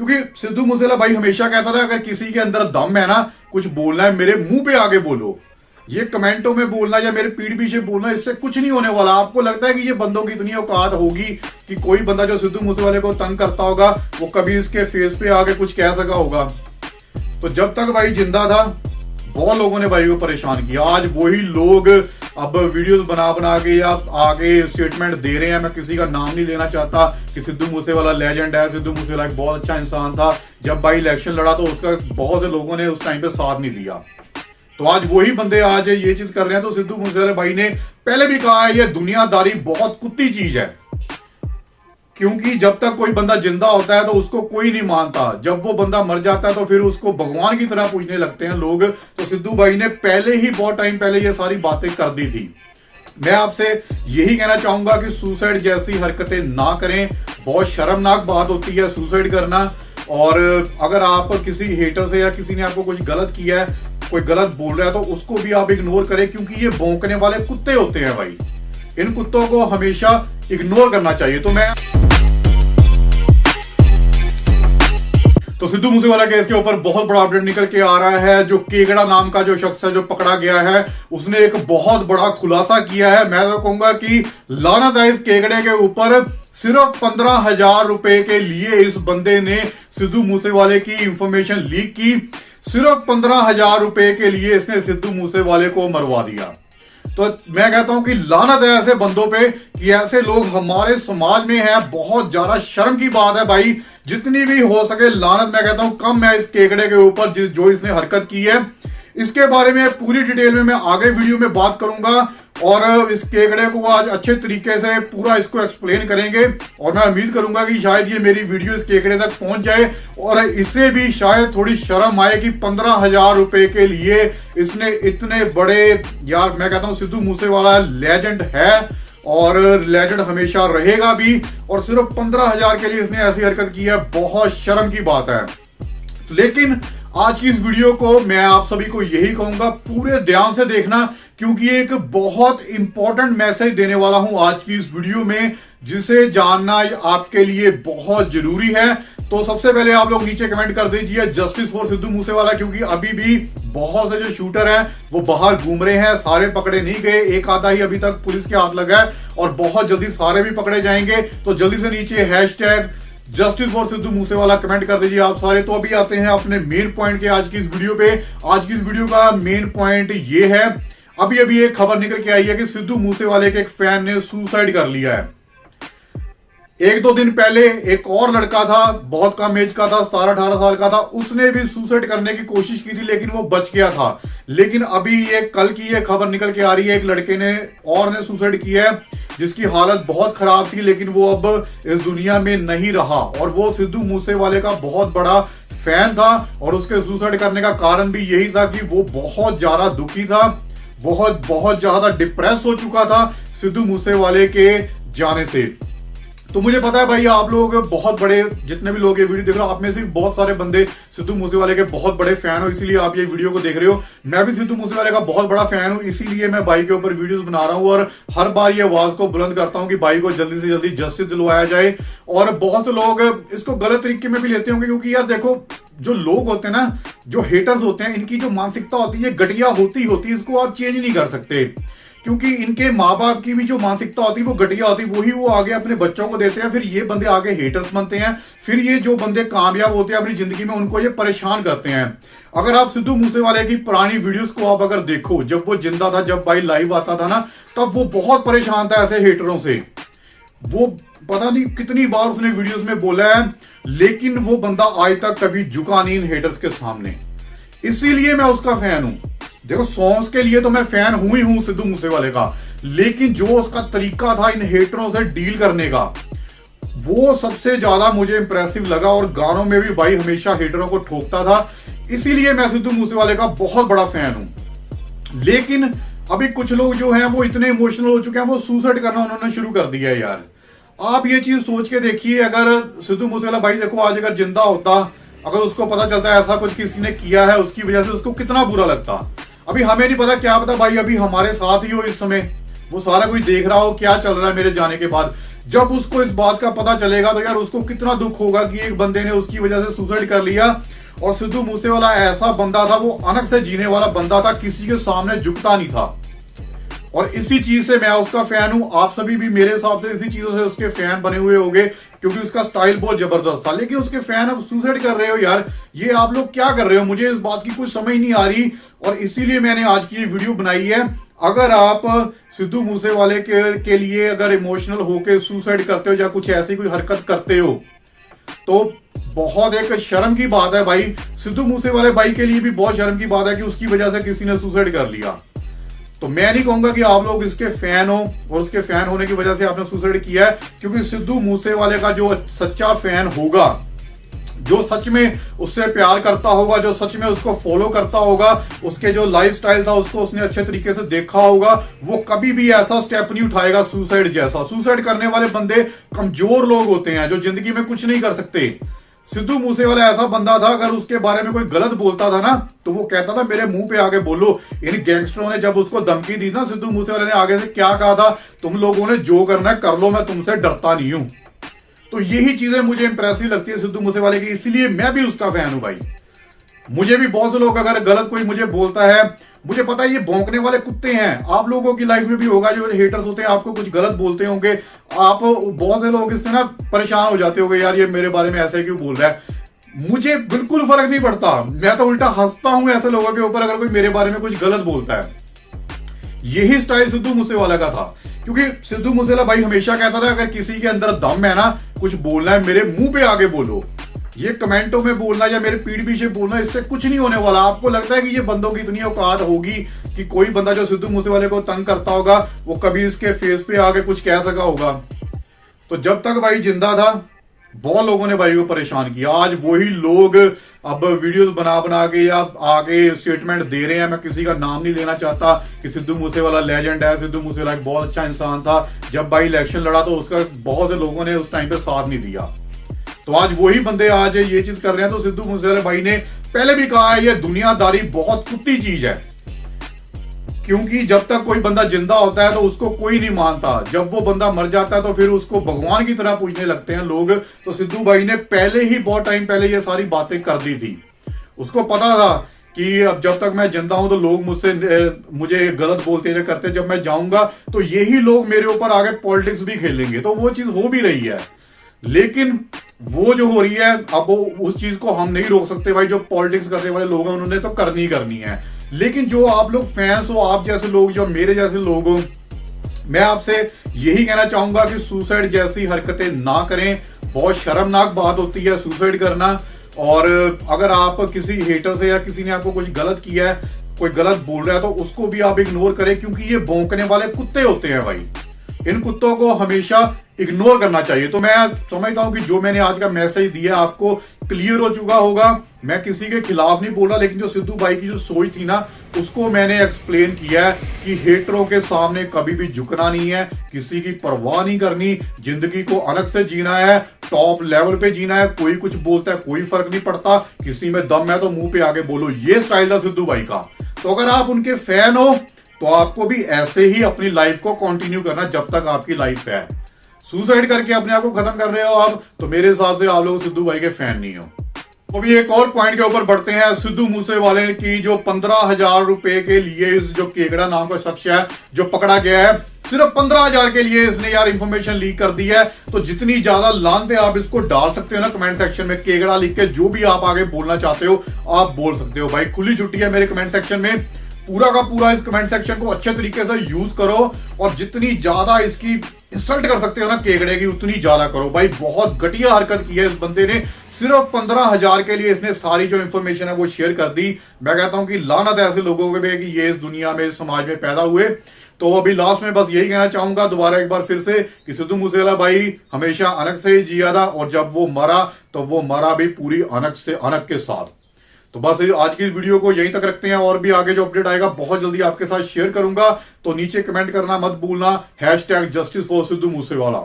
क्योंकि सिद्धू मूसेवाला भाई हमेशा कहता था अगर किसी के अंदर दम है ना, कुछ बोलना है मेरे मुंह पे आगे बोलो, ये कमेंटों में बोलना या मेरे पीठ पीछे बोलना, इससे कुछ नहीं होने वाला। आपको लगता है कि ये बंदों की इतनी औकात होगी कि कोई बंदा जो सिद्धू मूसेवाले को तंग करता होगा वो कभी इसके फेस पे आके कुछ कह सका होगा? तो जब तक भाई जिंदा था बहुत लोगों ने भाई को परेशान किया। आज वही लोग अब वीडियोस बना बना के या आगे स्टेटमेंट दे रहे हैं। मैं किसी का नाम नहीं लेना चाहता कि सिद्धू मूसेवाला लेजेंड है, सिद्धू मूसेवाला एक बहुत अच्छा इंसान था। जब भाई इलेक्शन लड़ा तो उसका बहुत से लोगों ने उस टाइम पे साथ नहीं दिया। तो आज वही बंदे आज ये चीज कर रहे हैं। तो सिद्धू मूसेवाला भाई ने पहले भी कहा है ये दुनियादारी बहुत कुत्ती चीज है, क्योंकि जब तक कोई बंदा जिंदा होता है तो उसको कोई नहीं मानता, जब वो बंदा मर जाता है तो फिर उसको भगवान की तरह पूजने लगते हैं लोग। तो सिद्धू भाई ने पहले ही बहुत टाइम पहले ये सारी बातें कर दी थी। मैं आपसे यही कहना चाहूंगा कि सुसाइड जैसी हरकतें ना करें, बहुत शर्मनाक बात होती है सुसाइड करना। और अगर आप किसी हेटर से या किसी ने आपको कुछ गलत किया है, कोई गलत बोल रहा है, तो उसको भी आप इग्नोर करें, क्योंकि ये भौंकने वाले कुत्ते होते हैं भाई। इन कुत्तों को हमेशा इग्नोर करना चाहिए। तो सिद्धू मूसेवाला केस के ऊपर बहुत बड़ा अपडेट निकल के आ रहा है। जो केगड़ा नाम का जो शख्स है जो पकड़ा गया है, उसने एक बहुत बड़ा खुलासा किया है। मैं तो कहूंगा कि लानत है इस केगड़े के ऊपर। सिर्फ 15,000 रुपए के लिए इस बंदे ने सिद्धू मूसेवाले की इंफॉर्मेशन लीक की। सिर्फ 15,000 रुपए के लिए इसने सिद्धू मूसेवाले को मरवा दिया। तो मैं कहता हूं कि लानत है ऐसे बंदों पे कि ऐसे लोग हमारे समाज में हैं। बहुत ज्यादा शर्म की बात है भाई। जितनी भी हो सके लानत मैं कहता हूं कम है इस केकड़े के ऊपर जो इसने हरकत की है। इसके बारे में पूरी डिटेल में मैं आगे वीडियो में बात करूंगा और इस केकड़े को आज अच्छे तरीके से पूरा इसको एक्सप्लेन करेंगे। और मैं उम्मीद करूंगा कि शायद ये मेरी वीडियो इस केकड़े तक पहुंच जाए और इससे भी शायद थोड़ी शर्म आए कि 15,000 रुपए के लिए इसने इतने बड़े, यार मैं कहता हूं सिद्धू मूसेवाला लेजेंड है और लेजेंड हमेशा रहेगा भी, और सिर्फ 15,000 के लिए इसने ऐसी हरकत की है। बहुत शर्म की बात है। लेकिन आज की इस वीडियो को मैं आप सभी को यही कहूंगा पूरे ध्यान से देखना, क्योंकि एक बहुत इंपॉर्टेंट मैसेज देने वाला हूं आज की इस वीडियो में, जिसे जानना आपके लिए बहुत जरूरी है। तो सबसे पहले आप लोग नीचे कमेंट कर दीजिए जस्टिस फॉर सिद्धू मूसेवाला, क्योंकि अभी भी बहुत से जो शूटर हैं वो बाहर घूम रहे हैं। सारे पकड़े नहीं गए, एक आधा ही अभी तक पुलिस के हाथ लगा है और बहुत जल्दी सारे भी पकड़े जाएंगे। तो जल्दी से नीचे hashtag justice for Sidhu Moosewala comment कर दीजिए आप सारे। तो अभी आते हैं अपने मेन पॉइंट के आज की इस वीडियो पे। आज की इस वीडियो का मेन पॉइंट ये है, अभी एक खबर निकल के आई है कि सिद्धू मूसेवाले के एक फैन ने सुसाइड कर लिया है। 1-2 दिन पहले एक और लड़का था, बहुत कम एज का था, 17-18 साल का था, उसने भी सुसाइड करने की कोशिश की थी लेकिन वो बच गया था। लेकिन अभी ये कल की ये खबर निकल के आ रही है, एक लड़के ने और ने सुसाइड किया है जिसकी हालत बहुत खराब थी, लेकिन वो अब इस दुनिया में नहीं रहा। और वो सिद्धू मूसेवाले का बहुत बड़ा फैन था और उसके सुसाइड करने का कारण भी यही था कि वो बहुत ज्यादा दुखी था, बहुत ज्यादा डिप्रेस हो चुका था सिद्धू मूसेवाले के जाने से। तो मुझे पता है भाई आप लोग बहुत बड़े, जितने भी लोग ये वीडियो देख रहे हो आप में से बहुत सारे बंदे सिद्धू मूसेवाले के बहुत बड़े फैन हो, इसीलिए आप ये वीडियो को देख रहे हो। मैं भी सिद्धू मूसेवाले का बहुत बड़ा फैन हूं, इसीलिए मैं भाई के ऊपर वीडियोस बना रहा हूं और हर बार ये आवाज को बुलंद करता हूं कि भाई को जल्दी से जल्दी जस्टिस दिलवाया जाए। और बहुत से लोग इसको गलत तरीके में भी लेते होंगे, क्योंकि यार देखो जो लोग होते हैं ना, जो हेटर्स होते हैं, इनकी जो मानसिकता होती है घटिया होती है, इसको आप चेंज नहीं कर सकते, क्योंकि इनके माँ बाप की भी जो मानसिकता होती है वो घटिया होती है, वही वो आगे अपने बच्चों को देते हैं। फिर ये बंदे आगे हेटर्स बनते हैं, फिर ये जो बंदे कामयाब होते हैं अपनी जिंदगी में उनको ये परेशान करते हैं। अगर आप सिद्धू मूसेवाले की पुरानी वीडियोस को आप अगर देखो, जब वो जिंदा था, जब भाई लाइव आता था ना, तब वो बहुत परेशान था ऐसे हेटरों से। वो पता नहीं कितनी बार उसने वीडियोस में बोला है, लेकिन वो बंदा आज तक कभी झुका नहीं इन हेटर्स के सामने। इसीलिए मैं उसका फैन हूं। देखो सॉन्ग्स के लिए तो मैं फैन हूं ही हूं सिद्धू मूसेवाले का, लेकिन जो उसका तरीका था इन हेटरों से डील करने का, वो सबसे ज्यादा मुझे इंप्रेसिव लगा। और गानों में भी भाई हमेशा हेटरों को ठोकता था, इसीलिए मैं सिद्धू मूसेवाले का बहुत बड़ा फैन हूं। लेकिन अभी कुछ लोग जो हैं वो इतने इमोशनल हो चुके हैं, वो सुसाइड करना उन्होंने शुरू कर दिया है। यार आप ये चीज सोच के देखिए, अगर सिद्धू मूसेवाला भाई देखो आज अगर जिंदा होता, अगर उसको पता चलता है ऐसा कुछ किसी ने किया है उसकी वजह से, उसको कितना बुरा लगता। अभी हमें नहीं पता, क्या पता भाई अभी हमारे साथ ही हो इस समय, वो सारा कुछ देख रहा हो क्या चल रहा है मेरे जाने के बाद। जब उसको इस बात का पता चलेगा तो यार उसको कितना दुख होगा कि एक बंदे ने उसकी वजह से सुसाइड कर लिया। और सिद्धू मूसेवाला ऐसा बंदा था, वो अनक से जीने वाला बंदा था, किसी के सामने झुकता नहीं था। और इसी चीज से मैं उसका फैन हूं। आप सभी भी मेरे हिसाब से इसी चीजों से उसके फैन बने हुए होंगे, क्योंकि उसका स्टाइल बहुत जबरदस्त था। लेकिन उसके फैन अब सुसाइड कर रहे हो यार, ये आप लोग क्या कर रहे हो? मुझे इस बात की कुछ समझ नहीं आ रही, और इसीलिए मैंने आज की ये वीडियो बनाई है। अगर आप सिद्धू मूसेवाले के लिए अगर इमोशनल होकर सुसाइड करते हो या कुछ ऐसी कोई हरकत करते हो तो बहुत एक शर्म की बात है भाई। सिद्धू मूसेवाले भाई के लिए भी बहुत शर्म की बात है कि उसकी वजह से किसी ने सुसाइड कर लिया। तो मैं नहीं कहूंगा कि आप लोग इसके फैन हो और उसके फैन होने की वजह से आपने सुसाइड किया है, क्योंकि सिद्धू मूसेवाले का जो सच्चा फैन होगा, जो सच में उससे प्यार करता होगा, जो सच में उसको फॉलो करता होगा, उसके जो लाइफस्टाइल था उसको उसने अच्छे तरीके से देखा होगा, वो कभी भी ऐसा स्टेप नहीं उठाएगा सुसाइड जैसा। सुसाइड करने वाले बंदे कमजोर लोग होते हैं जो जिंदगी में कुछ नहीं कर सकते। सिद्धू मूसेवाला ऐसा बंदा था, अगर उसके बारे में कोई गलत बोलता था ना तो वो कहता था मेरे मुंह पे आगे बोलो। इन गैंगस्टरों ने जब उसको धमकी दी ना, सिद्धू मूसेवाले ने आगे से क्या कहा था, तुम लोगों ने जो करना है कर लो, मैं तुमसे डरता नहीं हूं। तो यही चीजें मुझे इंप्रेसिव लगती है सिद्धू मूसेवाले की, इसलिए मैं भी उसका फैन हूं भाई। मुझे भी बहुत से लोग अगर गलत कोई मुझे बोलता है, मुझे पता है ये भौंकने वाले कुत्ते हैं, आप लोगों की लाइफ में भी होगा जो हेटर्स होते हैं, आपको कुछ गलत बोलते होंगे, आप बहुत से लोग इससे ना परेशान हो जाते होंगे, यार ये मेरे बारे में ऐसे क्यों बोल रहा है। मुझे बिल्कुल फर्क नहीं पड़ता, मैं तो उल्टा हंसता हूं ऐसे लोगों के ऊपर अगर कोई मेरे बारे में कुछ गलत बोलता है। यही स्टाइल सिद्धू मूसेवाला का था, क्योंकि सिद्धू मूसेवाला भाई हमेशा कहता था अगर किसी के अंदर दम है ना, कुछ बोलना है मेरे मुंह पे आगे बोलो, ये कमेंटों में बोलना या मेरे पीठ पीछे बोलना, इससे कुछ नहीं होने वाला। आपको लगता है कि ये बंदों की इतनी औकात होगी कि कोई बंदा जो सिद्धू मूसेवाले को तंग करता होगा वो कभी इसके फेस पे आके कुछ कह सका होगा? तो जब तक भाई जिंदा था बहुत लोगों ने भाई को परेशान किया। आज वही लोग अब वीडियोस बना बना के या आगे स्टेटमेंट दे रहे हैं। मैं किसी का नाम नहीं लेना चाहता कि सिद्धू मूसेवाला लेजेंड है, सिद्धू मूसेवाला एक बहुत अच्छा इंसान था। जब भाई इलेक्शन लड़ा तो उसका बहुत से लोगों ने उस टाइम पे साथ नहीं दिया। तो आज वही बंदे आज ये चीज कर रहे हैं। तो सिद्धू मूसेवाले भाई ने पहले भी कहा है ये दुनियादारी बहुत कुत्ती चीज है, क्योंकि जब तक कोई बंदा जिंदा होता है तो उसको कोई नहीं मानता, जब वो बंदा मर जाता है तो फिर उसको भगवान की तरह पूजने लगते हैं लोग। तो सिद्धू भाई ने पहले ही बहुत टाइम पहले ये सारी बातें कर दी थी। उसको पता था कि अब जब तक मैं जिंदा हूं तो लोग मुझे गलत बोलते हैं करते, जब मैं जाऊंगा तो यही लोग मेरे ऊपर आगे पॉलिटिक्स भी खेलेंगे। तो वो चीज हो भी रही है, लेकिन वो जो हो रही है अब उस चीज को हम नहीं रोक सकते भाई। जो पॉलिटिक्स करने वाले लोग हैं उन्होंने तो करनी करनी है, लेकिन जो आप लोग फैंस हो, आप जैसे लोग, जो मेरे जैसे लोग हो, मैं आपसे यही कहना चाहूंगा कि सुसाइड जैसी हरकतें ना करें। बहुत शर्मनाक बात होती है सुसाइड करना। और अगर आप किसी हेटर से या किसी ने आपको कुछ गलत किया है, कोई गलत बोल रहा है, तो उसको भी आप इग्नोर करें, क्योंकि ये भौंकने वाले कुत्ते होते हैं भाई। इन कुत्तों को हमेशा इग्नोर करना चाहिए। तो मैं समझता हूं कि जो मैंने आज का मैसेज दिया आपको क्लियर हो चुका होगा। मैं किसी के खिलाफ नहीं बोल रहा, लेकिन जो सिद्धू भाई की जो सोच थी ना उसको मैंने एक्सप्लेन किया है कि हेटरों के सामने कभी भी झुकना नहीं है, किसी की परवाह नहीं करनी, जिंदगी को अलग से जीना है, टॉप लेवल पे जीना है। कोई कुछ बोलता है कोई फर्क नहीं पड़ता, किसी में दम है तो मुंह पे आगे बोलो, ये स्टाइल था सिद्धू भाई का। तो अगर आप उनके फैन हो तो आपको भी ऐसे ही अपनी लाइफ को कंटिन्यू करना जब तक आपकी लाइफ है। सुसाइड करके अपने आप को खत्म कर रहे हो आप, तो मेरे हिसाब से आप लोग सिद्धू भाई के फैन नहीं हो। तो भी एक और पॉइंट के ऊपर बढ़ते हैं। सिद्धू मूसेवाले की जो 15,000 रुपए के लिए इस जो केगड़ा नाम का शख्स है जो पकड़ा गया है, सिर्फ 15,000 के लिए इसने यार इंफॉर्मेशन लीक कर दी है। तो जितनी ज्यादा लानते आप इसको डाल सकते हो ना कमेंट सेक्शन में, केगड़ा लिख के जो भी आप आगे बोलना चाहते हो आप बोल सकते हो भाई। खुली छुट्टी है मेरे कमेंट सेक्शन में, पूरा का पूरा इस कमेंट सेक्शन को अच्छे तरीके से यूज करो और जितनी ज्यादा इसकी इंसल्ट कर सकते हो ना केगड़े की उतनी ज्यादा करो भाई। बहुत घटिया हरकत की है इस बंदे ने, सिर्फ 15,000 के लिए इसने सारी जो इंफॉर्मेशन है वो शेयर कर दी। मैं कहता हूं कि लानत है ऐसे लोगों पे कि ये इस दुनिया में, इस समाज में पैदा हुए। तो अभी लास्ट में बस यही कहना चाहूंगा दोबारा एक बार फिर से कि सिद्धू मूसेवाला भाई हमेशा अनक से ही जिया था, और जब वो मरा तो वो मरा भी पूरी अनक से, अनक के साथ। तो बस आज की वीडियो को यहीं तक रखते हैं, और भी आगे जो अपडेट आएगा बहुत जल्दी आपके साथ शेयर करूंगा। तो नीचे कमेंट करना मत भूलना, #जस्टिस फॉर सिद्धू मूसेवाला।